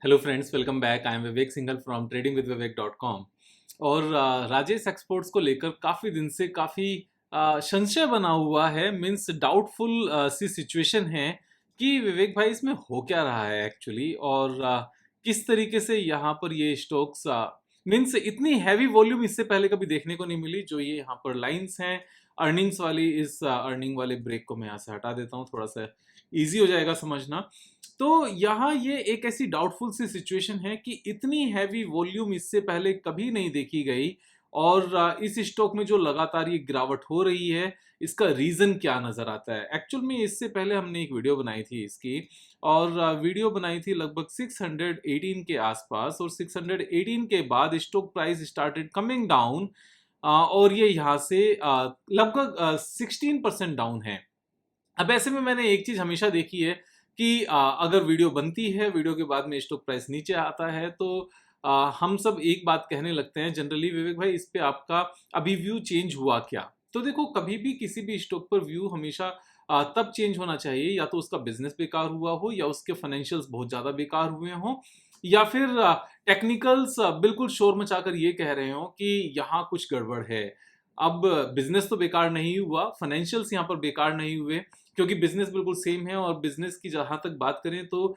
Hello friends, welcome back. I am Vivek Singhal from tradingwithvivek.com। और Rajesh exports को लेकर काफ़ी दिन से काफ़ी संशय बना हुआ है। मीन्स डाउटफुल सी सिचुएशन है कि विवेक भाई इसमें हो क्या रहा है एक्चुअली, और किस तरीके से यहाँ पर ये स्टॉक्स मीन्स इतनी हैवी वॉल्यूम इससे पहले कभी देखने को नहीं मिली। जो ये यहाँ पर लाइंस हैं अर्निंग्स वाली, इस अर्निंग वाले ब्रेक को मैं यहाँ से हटा देता हूँ, थोड़ा सा इजी हो जाएगा समझना। तो यहाँ ये एक ऐसी डाउटफुल सी सिचुएशन है कि इतनी हैवी वॉल्यूम इससे पहले कभी नहीं देखी गई, और इस स्टॉक में जो लगातार ये गिरावट हो रही है, इसका रीजन क्या नजर आता है। एक्चुअल में इससे पहले हमने एक वीडियो बनाई थी इसकी, और वीडियो बनाई थी लगभग 618 के आसपास, और 618 के बाद stock price started coming down, और ये यहाँ से लगभग 16% डाउन है। अब ऐसे में मैंने एक चीज हमेशा देखी है कि अगर वीडियो बनती है, वीडियो के बाद में स्टॉक प्राइस नीचे आता है, तो हम सब एक बात कहने लगते हैं जनरली, विवेक भाई इस पे आपका अभी व्यू चेंज हुआ क्या। तो देखो, कभी भी किसी भी स्टॉक पर व्यू हमेशा तब चेंज होना चाहिए या तो उसका बिजनेस बेकार हुआ हो, या उसके फाइनेंशियल्स बहुत ज्यादा बेकार हुए हों, या फिर टेक्निकल्स बिल्कुल शोर मचाकर ये कह रहे हो कि यहाँ कुछ गड़बड़ है। अब बिजनेस तो बेकार नहीं हुआ, फाइनेंशियल्स यहाँ पर बेकार नहीं हुए, क्योंकि बिजनेस बिल्कुल सेम है। और बिजनेस की जहां तक बात करें तो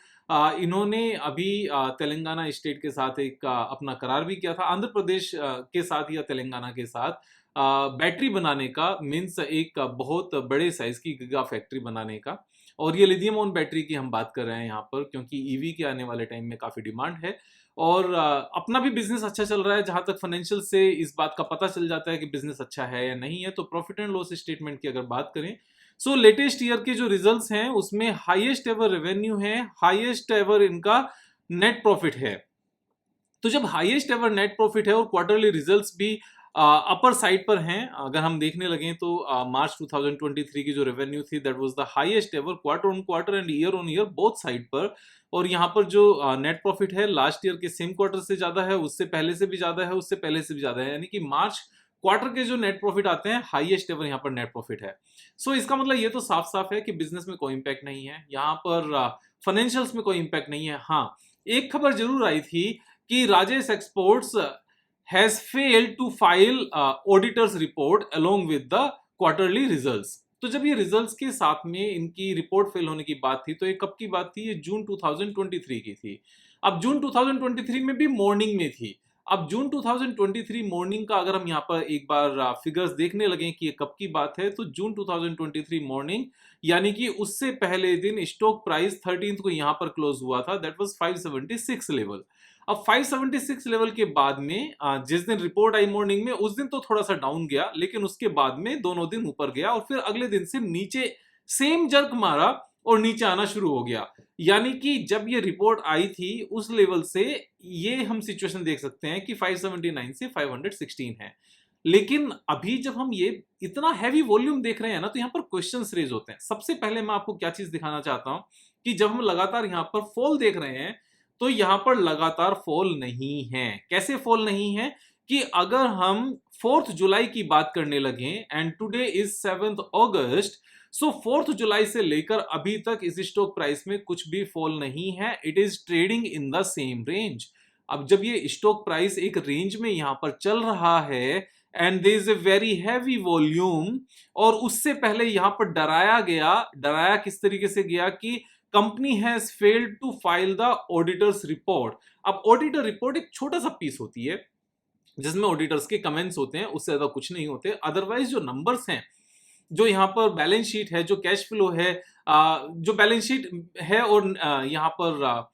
इन्होंने अभी तेलंगाना स्टेट के साथ एक अपना करार भी किया था, आंध्र प्रदेश के साथ या तेलंगाना के साथ बैटरी बनाने का, मीन्स एक बहुत बड़े साइज की गीगा फैक्ट्री बनाने का। और ये लिथियम ऑन बैटरी की हम बात कर रहे हैं यहाँ पर, क्योंकि ईवी के आने वाले टाइम में काफी डिमांड है। और अपना भी बिजनेस अच्छा चल रहा है, जहां तक फाइनेंशियल से इस बात का पता चल जाता है कि बिजनेस अच्छा है या नहीं है। तो प्रॉफिट एंड लॉस स्टेटमेंट की अगर बात करें, सो लेटेस्ट ईयर के जो रिजल्ट्स हैं उसमें हाईएस्ट एवर रेवेन्यू है, हाईएस्ट एवर इनका नेट प्रॉफिट है। तो जब हाईएस्ट एवर नेट प्रॉफिट है और क्वार्टरली रिजल्ट्स भी अपर साइड पर हैं, अगर हम देखने लगे तो मार्च 2023 की जो रेवेन्यू थी that was the highest ever quarter on quarter and year on year both side पर। और यहाँ पर जो नेट प्रॉफिट है लास्ट ईयर के सेम क्वार्टर से ज्यादा है, उससे पहले से भी ज्यादा है, उससे पहले से भी ज्यादा है, यानी कि मार्च क्वार्टर के जो नेट प्रॉफिट आते हैं हाईएस्ट एवर यहाँ पर नेट प्रॉफिट है। सो इसका मतलब ये तो साफ साफ है कि बिजनेस में कोई इंपैक्ट नहीं है, यहाँ पर फाइनेंशियल्स में कोई इंपैक्ट नहीं है। हाँ, एक खबर जरूर आई थी कि Rajesh exports has failed to file auditor's report along with the quarterly results। तो जब ये रिजल्ट्स के साथ में इनकी रिपोर्ट फेल होने की बात थी, तो ये कब की बात थी? ये जून 2023 की थी। अब जून 2023 में भी मॉर्निंग में थी। अब जून 2023 मॉर्निंग का अगर हम यहाँ पर एक बार फिगर्स देखने लगे कि ये कब की बात है, तो जून 2023 मॉर्निंग, यानी कि उससे पहले दिन स्टॉक प्राइस 13th को यहाँ पर क्लोज हुआ था, दैट वाज 576 लेवल। अब 576 लेवल के बाद में जिस दिन रिपोर्ट आई मॉर्निंग में, उस दिन तो थोड़ा सा डाउन गया, लेकिन उसके बाद में दोनों दिन ऊपर गया, और फिर अगले दिन से नीचे सेम जर्क मारा और नीचे आना शुरू हो गया। यानी कि जब ये रिपोर्ट आई थी उस लेवल से ये हम सिचुएशन देख सकते हैं कि 579 से 516 है। लेकिन अभी जब हम ये इतना हैवी वॉल्यूम देख रहे हैं ना, तो यहाँ पर क्वेश्चंस रेज होते हैं। सबसे पहले मैं आपको क्या चीज दिखाना चाहता हूं कि जब हम लगातार यहाँ पर फॉल देख रहे हैं, तो यहां पर लगातार फॉल नहीं है। कैसे फॉल नहीं है कि अगर हम 4 जुलाई की बात करने लगे, एंड टुडे इज 7 अगस्त, सो 4 जुलाई से लेकर अभी तक इस स्टॉक प्राइस में कुछ भी फॉल नहीं है। It is trading in the same range. अब जब ये स्टॉक प्राइस एक रेंज में यहां पर चल रहा है and there is a very heavy volume, और उससे पहले यहां पर डराया गया, डराया किस तरीके से गया कि company has failed to file the auditors report. अब ऑडिटर रिपोर्ट एक छोटा सा पीस होती है जिसमें ऑडिटर्स के कमेंट्स होते हैं, उससे ज्यादा कुछ नहीं होते। अदरवाइज जो नंबर्स हैं, जो यहाँ पर बैलेंस शीट है, जो कैश फ्लो है, जो बैलेंस शीट है, और यहाँ पर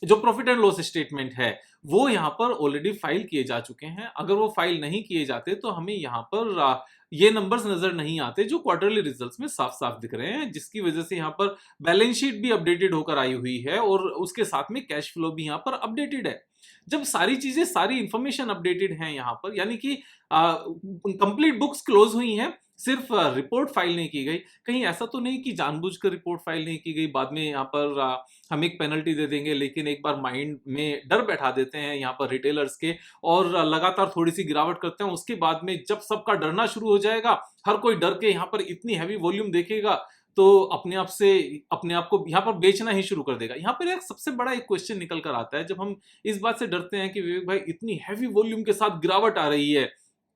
जो प्रॉफिट एंड लॉस स्टेटमेंट है, वो यहाँ पर ऑलरेडी फाइल किए जा चुके हैं। अगर वो फाइल नहीं किए जाते तो हमें यहाँ पर ये नंबर्स नजर नहीं आते जो क्वार्टरली रिजल्ट्स में साफ साफ दिख रहे हैं, जिसकी वजह से यहाँ पर बैलेंस शीट भी अपडेटेड होकर आई हुई है, और उसके साथ में कैश फ्लो भी यहाँ पर अपडेटेड है। जब सारी चीजें, सारी इंफॉर्मेशन अपडेटेड है यहाँ पर, यानी कि कंप्लीट बुक्स क्लोज हुई हैं, सिर्फ रिपोर्ट फाइल नहीं की गई। कहीं ऐसा तो नहीं कि जानबूझकर रिपोर्ट फाइल नहीं की गई, बाद में यहाँ पर हम एक पेनल्टी दे देंगे, लेकिन एक बार माइंड में डर बैठा देते हैं यहाँ पर रिटेलर्स के, और लगातार थोड़ी सी गिरावट करते हैं। उसके बाद में जब सबका डरना शुरू हो जाएगा, हर कोई डर के यहाँ पर इतनी हैवी वॉल्यूम देखेगा, तो अपने आप को यहाँ पर बेचना ही शुरू कर देगा। यहाँ पर एक सबसे बड़ा एक क्वेश्चन निकल कर आता है, जब हम इस बात से डरते हैं कि विवेक भाई इतनी हैवी वॉल्यूम के साथ गिरावट आ रही है,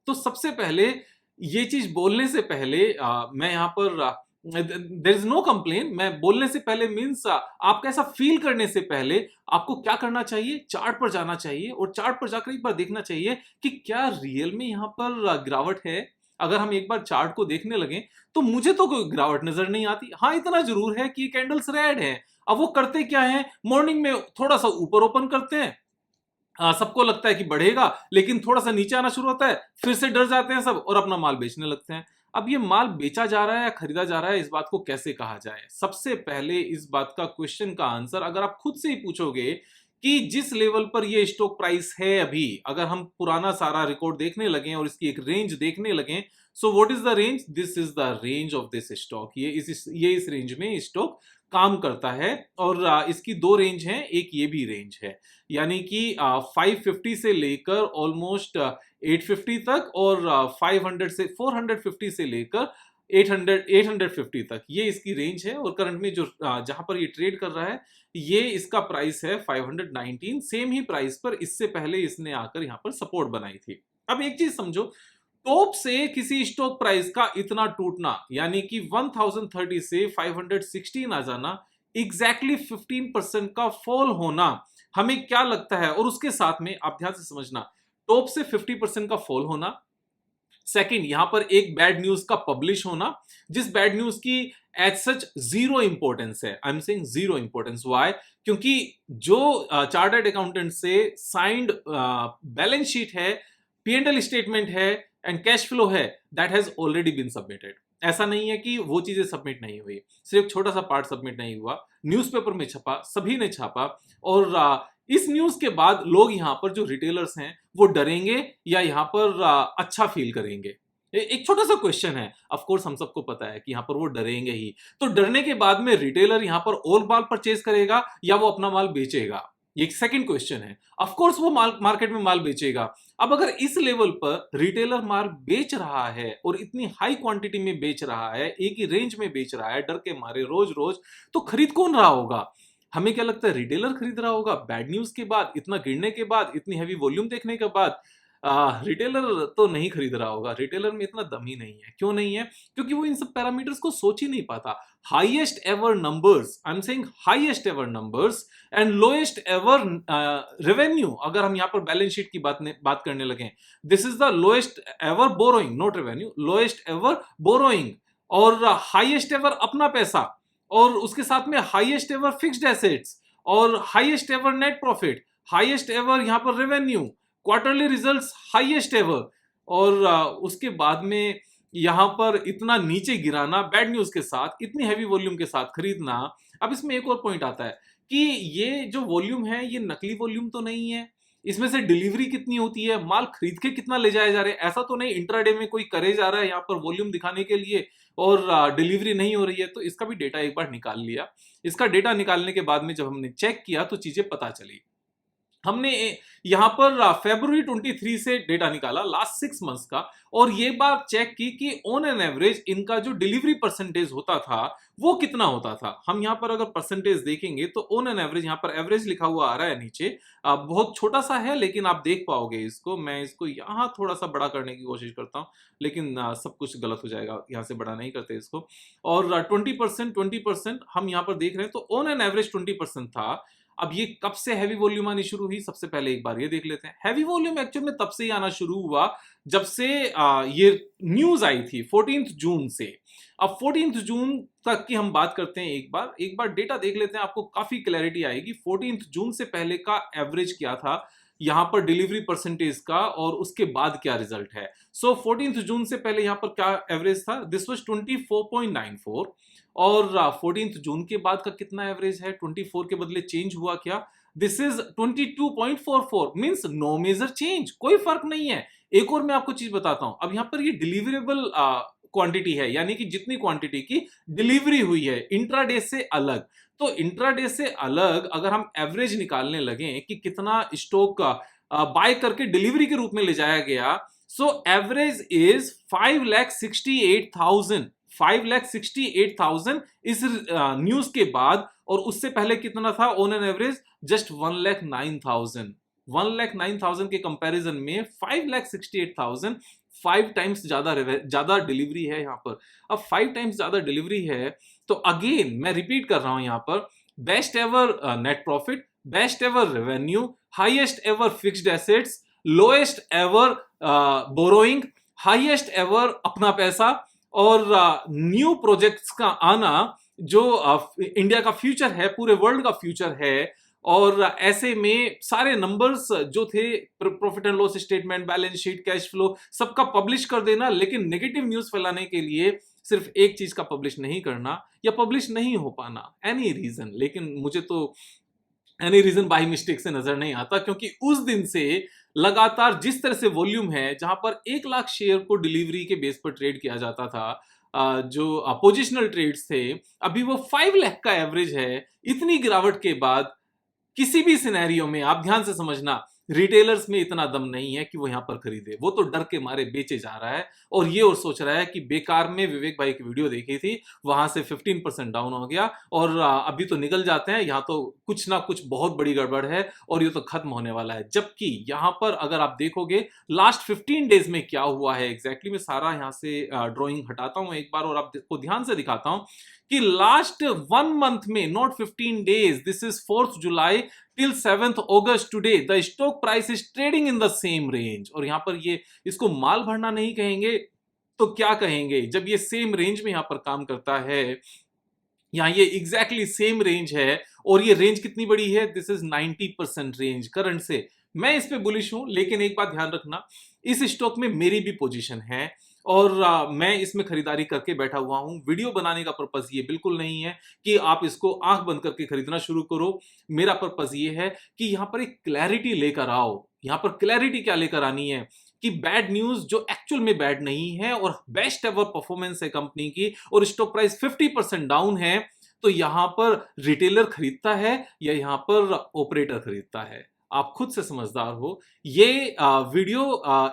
तो सबसे पहले ये चीज बोलने से पहले मैं यहाँ पर देयर इज नो कंप्लेन, मैं बोलने से पहले मीन्स आपका ऐसा फील करने से पहले आपको क्या करना चाहिए, चार्ट पर जाना चाहिए और चार्ट पर जाकर एक बार देखना चाहिए कि क्या रियल में यहाँ पर गिरावट है। अगर हम एक बार चार्ट को देखने लगे तो मुझे तो कोई गिरावट नजर नहीं आती। हाँ, इतना जरूर है कि कैंडल्स रेड है। अब वो करते क्या है, मॉर्निंग में थोड़ा सा ऊपर ओपन करते हैं, सबको लगता है कि बढ़ेगा, लेकिन थोड़ा सा नीचे आना शुरू होता है, फिर से डर जाते हैं सब और अपना माल बेचने लगते हैं। अब ये माल बेचा जा रहा है या खरीदा जा रहा है, इस बात को कैसे कहा जाए? सबसे पहले इस बात का क्वेश्चन का आंसर अगर आप खुद से ही पूछोगे कि जिस लेवल पर ये स्टॉक प्राइस है अभी, अगर हम पुराना सारा रिकॉर्ड देखने लगे और इसकी एक रेंज देखने लगे, so what is the range? This is the range of this stock. ये इस रेंज में स्टॉक काम करता है और इसकी दो रेंज हैं, एक ये भी रेंज है, यानी कि 550 से लेकर ऑलमोस्ट 850 तक और 500 से 450 से लेकर 850 तक ये इसकी रेंज है। और करंट में जो जहां पर ये ट्रेड कर रहा है, ये इसका प्राइस है 519। सेम ही प्राइस पर इससे पहले इसने आकर यहां पर सपोर्ट बनाई थी। अब एक चीज समझो, टॉप से किसी स्टॉक प्राइस का इतना टूटना, यानी कि 1030 से 516 आ जाना, एग्जैक्टली 15% का फॉल होना, हमें क्या लगता है? और उसके साथ में आप ध्यान से समझना, टॉप से 50% का फॉल होना, सेकंड यहां पर एक बैड न्यूज का पब्लिश होना, जिस बैड न्यूज की एज सच जीरो इंपॉर्टेंस है। I am saying zero importance. Why? क्योंकि जो चार्टर्ड अकाउंटेंट से साइंड बैलेंस शीट है, P&L स्टेटमेंट है एंड कैश फ्लो है, that has already been submitted. ऐसा नहीं है कि वो चीजें सबमिट नहीं हुई, सिर्फ छोटा सा पार्ट सबमिट नहीं हुआ, न्यूज़पेपर में छपा, सभी ने छापा। और इस न्यूज के बाद लोग यहाँ पर जो रिटेलर्स हैं वो डरेंगे या यहाँ पर अच्छा फील करेंगे? एक छोटा सा क्वेश्चन है। ऑफ कोर्स हम सबको पता है कि यहाँ पर वो डरेंगे ही, तो डरने के बाद में रिटेलर यहाँ पर और माल परचेज करेगा या वो अपना माल बेचेगा? ये सेकंड क्वेश्चन है। ऑफ कोर्स वो मार्केट में माल बेचेगा। अब अगर इस लेवल पर रिटेलर माल बेच रहा है और इतनी हाई क्वांटिटी में बेच रहा है, एक ही रेंज में बेच रहा है डर के मारे रोज रोज, तो खरीद कौन रहा होगा? हमें क्या लगता है, रिटेलर खरीद रहा होगा? बैड न्यूज के बाद, इतना गिरने के बाद, इतनी हैवी वॉल्यूम देखने के बाद रिटेलर तो नहीं खरीद रहा होगा। रिटेलर में इतना दम ही नहीं है। क्यों नहीं है? क्योंकि वो इन सब पैरामीटर्स को सोच ही नहीं पाता। Highest ever numbers, I am saying highest ever numbers and lowest ever revenue. अगर हम यहाँ पर बैलेंस शीट की बात करने लगे, this is the lowest ever borrowing, not revenue, lowest ever borrowing, और हाईएस्ट एवर अपना पैसा, और उसके साथ में हाईएस्ट एवर फिक्स्ड एसेट्स, और highest ever net profit, highest ever यहाँ पर revenue, quarterly results highest ever, और उसके बाद में यहां पर इतना नीचे गिराना बैड न्यूज के साथ, इतनी हैवी वॉल्यूम के साथ खरीदना। अब इसमें एक और पॉइंट आता है कि ये जो वॉल्यूम है ये नकली वॉल्यूम तो नहीं है। इसमें से डिलीवरी कितनी होती है, माल खरीद के कितना ले जाया जा रहा है? ऐसा तो नहीं इंट्राडे में कोई करे जा रहा है यहाँ पर वॉल्यूम दिखाने के लिए और डिलीवरी नहीं हो रही है। तो इसका भी डेटा एक बार निकाल लिया। इसका डेटा निकालने के बाद में जब हमने चेक किया तो चीजें पता चली। हमने यहां पर फरवरी 23 से डेटा निकाला लास्ट 6 मंथ्स का, और ये बात चेक की कि ऑन एन एवरेज इनका जो डिलीवरी परसेंटेज होता था वो कितना होता था। हम यहां पर अगर परसेंटेज देखेंगे तो ऑन एन एवरेज, यहां पर एवरेज लिखा हुआ आ रहा है नीचे, बहुत छोटा सा है लेकिन आप देख पाओगे इसको। मैं इसको यहां थोड़ा सा बड़ा करने की कोशिश करता हूं, लेकिन सब कुछ गलत हो जाएगा, यहां से बड़ा नहीं करते इसको। और 20% हम यहां पर देख रहे हैं, तो ऑन एन एवरेज 20% था। अब ये कब से हैवी वॉल्यूम आनी शुरू हुई, सबसे पहले एक बार ये देख लेते हैं। हैवी वॉल्यूम एक्चुअल में तब से ही आना शुरू हुआ जब से ये न्यूज आई थी 14 जून से। अब 14 जून तक की हम बात करते हैं, एक बार डेटा देख लेते हैं, आपको काफी क्लैरिटी आएगी। 14 जून से पहले का एवरेज क्या था यहां पर डिलीवरी परसेंटेज का, और उसके बाद क्या रिजल्ट है। सो 14 जून से पहले यहां पर क्या एवरेज था, दिस वाज 24.94, और 14 जून के बाद का कितना एवरेज है, 24 के बदले चेंज हुआ क्या, this is 22.44, means no major change, कोई फर्क नहीं है। एक और मैं आपको चीज बताता हूं, अब यहां पर ये डिलीवरेबल क्वांटिटी है, यानी कि जितनी क्वांटिटी की डिलीवरी हुई है इंट्राडे से अलग। तो इंट्राडे से अलग अगर हम एवरेज निकालने लगे कि कितना स्टॉक बाय करके डिलीवरी के रूप में ले जाया गया, सो एवरेज इज 5,68,000, 5,68,000 इस न्यूज के बाद, और उससे पहले कितना था ऑन एन एवरेज? जस्ट 1,09,000। 1,09,000 के कंपैरिजन में 5,68,000, 5 टाइम्स ज्यादा डिलीवरी है यहाँ पर। अब 5 टाइम्स ज्यादा डिलीवरी है तो अगेन मैं रिपीट कर रहा हूं यहाँ पर, best ever net profit, best ever revenue, highest ever fixed assets, lowest ever borrowing, highest ever अपना पैसा, और न्यू प्रोजेक्ट्स का आना जो इंडिया का फ्यूचर है, पूरे वर्ल्ड का फ्यूचर है। और ऐसे में सारे नंबर्स जो थे, profit and loss statement, balance sheet, cash flow, सबका पब्लिश कर देना, लेकिन नेगेटिव न्यूज फैलाने के लिए सिर्फ एक चीज का पब्लिश नहीं करना या पब्लिश नहीं हो पाना, एनी रीजन। लेकिन मुझे तो एनी रीजन बाई मिस्टेक से नजर नहीं आता, क्योंकि उस दिन से लगातार जिस तरह से वॉल्यूम है, जहां पर 1 लाख शेयर को डिलीवरी के बेस पर ट्रेड किया जाता था, जो पोजिशनल ट्रेड्स थे, अभी वो 5 लाख का एवरेज है। इतनी गिरावट के बाद किसी भी सिनेरियो में आप ध्यान से समझना, रिटेलर्स में इतना दम नहीं है कि वो यहां पर खरीदे। वो तो डर के मारे बेचे जा रहा है, और ये और सोच रहा है कि बेकार में विवेक भाई की वीडियो देखी थी, वहां से 15% डाउन हो गया और अभी तो निकल जाते हैं, यहाँ तो कुछ ना कुछ बहुत बड़ी गड़बड़ है और ये तो खत्म होने वाला है। जबकि यहां पर अगर आप देखोगे लास्ट 15 डेज में क्या हुआ है एग्जैक्टली, मैं सारा यहां से ड्रॉइंग हटाता हूं एक बार और आपको ध्यान से दिखाता हूं कि लास्ट 1 मंथ में, not 15 days, this is 4th July till 7th August today, the stock price is trading in the same range। और यहां पर ये इसको माल भरना नहीं कहेंगे तो क्या कहेंगे, जब ये सेम रेंज में यहां पर काम करता है। यहां ये एग्जैक्टली सेम रेंज है, और ये रेंज कितनी बड़ी है? दिस इज 90% रेंज करंट से। मैं इस पे बुलिश हूं, लेकिन एक बात ध्यान रखना, इस स्टॉक में मेरी भी पोजीशन है और मैं इसमें खरीदारी करके बैठा हुआ हूं। वीडियो बनाने का पर्पस ये बिल्कुल नहीं है कि आप इसको आंख बंद करके खरीदना शुरू करो। मेरा पर्पस ये है कि यहां पर एक क्लैरिटी लेकर आओ। यहां पर क्लैरिटी क्या लेकर आनी है कि बैड न्यूज जो एक्चुअल में बैड नहीं है और बेस्ट एवर परफॉर्मेंस है कंपनी की, और स्टॉक प्राइस 50% डाउन है, तो यहां पर रिटेलर खरीदता है या यहां पर ऑपरेटर खरीदता है? आप खुद से समझदार हो। ये वीडियो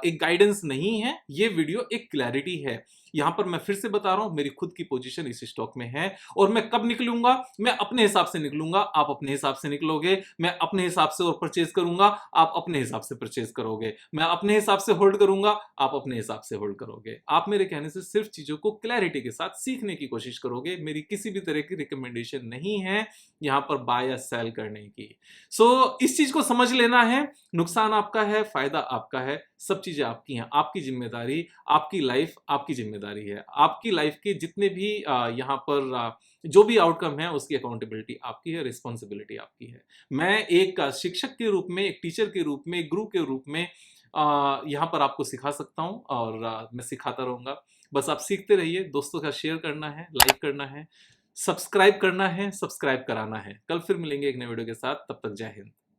एक गाइडेंस नहीं है, ये वीडियो एक क्लैरिटी है। यहां पर मैं फिर से बता रहा हूं, मेरी खुद की पोजीशन इस स्टॉक में है, और मैं कब निकलूंगा? मैं अपने हिसाब से निकलूंगा, आप अपने हिसाब से निकलोगे। मैं अपने हिसाब से और परचेज करूंगा, आप अपने हिसाब से परचेज करोगे। मैं अपने हिसाब से होल्ड करूंगा, आप अपने हिसाब से होल्ड करोगे। आप मेरे कहने से सिर्फ चीजों को क्लैरिटी के साथ सीखने की कोशिश करोगे। मेरी किसी भी तरह की रिकमेंडेशन नहीं है यहां पर बाय या सेल करने की। सो इस चीज को समझ लेना है, नुकसान आपका है, फायदा आपका है, सब चीजें आपकी हैं, आपकी जिम्मेदारी, आपकी लाइफ आपकी जिम्मेदारी है। आपकी लाइफ के जितने भी यहाँ पर जो भी आउटकम है उसकी अकाउंटेबिलिटी आपकी है, रिस्पॉन्सिबिलिटी आपकी है। मैं एक शिक्षक के रूप में, एक टीचर के रूप में, एक गुरु के रूप में यहाँ पर आपको सिखा सकता हूँ, और मैं सिखाता रहूंगा। बस आप सीखते रहिए, दोस्तों का शेयर करना है, लाइक करना है, सब्सक्राइब करना है, सब्सक्राइब कराना है। कल फिर मिलेंगे एक नए वीडियो के साथ, तब तक जय हिंद।